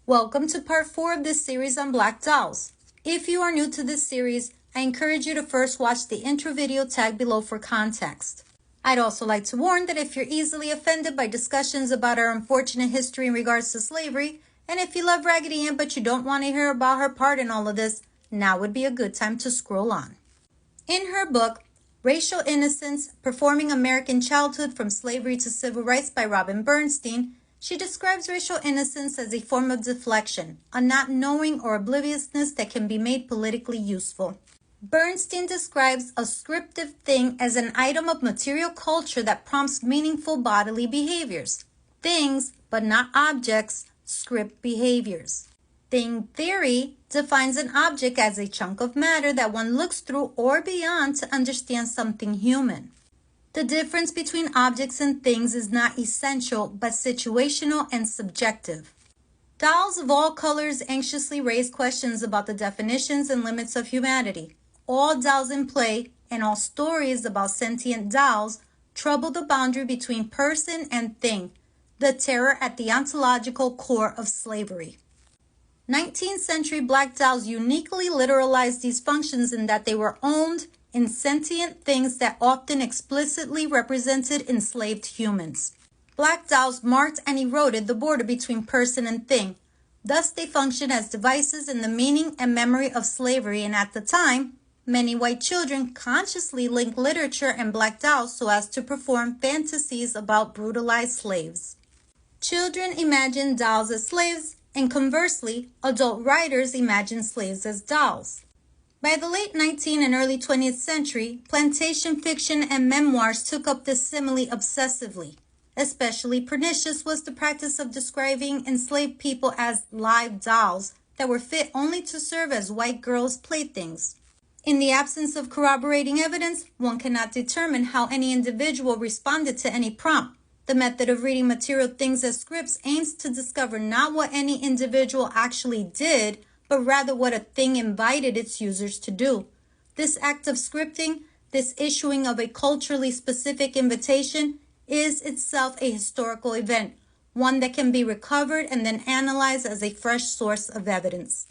Welcome to part 4 of this series on Black dolls. If you are new to this series, I encourage you to first watch the intro video tagged below for context. I'd also like to warn that if you're easily offended by discussions about our unfortunate history in regards to slavery, and if you love Raggedy Ann but you don't want to hear about her part in all of this, now would be a good time to scroll on. In her book, Racial Innocence, Performing American Childhood from Slavery to Civil Rights by Robin Bernstein, she describes racial innocence as a form of deflection, a not knowing or obliviousness that can be made politically useful. Bernstein describes a scriptive thing as an item of material culture that prompts meaningful bodily behaviors. Things, but not objects, script behaviors. Thing theory defines an object as a chunk of matter that one looks through or beyond to understand something human. The difference between objects and things is not essential, but situational and subjective. Dolls of all colors anxiously raise questions about the definitions and limits of humanity. All dolls in play and all stories about sentient dolls trouble the boundary between person and thing, the terror at the ontological core of slavery. 19th century black dolls uniquely literalized these functions in that they were owned in sentient things that often explicitly represented enslaved humans. Black dolls marked and eroded the border between person and thing. Thus, they function as devices in the meaning and memory of slavery, and at the time, many white children consciously linked literature and black dolls so as to perform fantasies about brutalized slaves. Children imagined dolls as slaves, and conversely, adult writers imagined slaves as dolls. By the late 19th and early 20th century, plantation fiction and memoirs took up this simile obsessively. Especially pernicious was the practice of describing enslaved people as live dolls that were fit only to serve as white girls' playthings. In the absence of corroborating evidence, one cannot determine how any individual responded to any prompt. The method of reading material things as scripts aims to discover not what any individual actually did, but rather what a thing invited its users to do. This act of scripting, this issuing of a culturally specific invitation, is itself a historical event, one that can be recovered and then analyzed as a fresh source of evidence.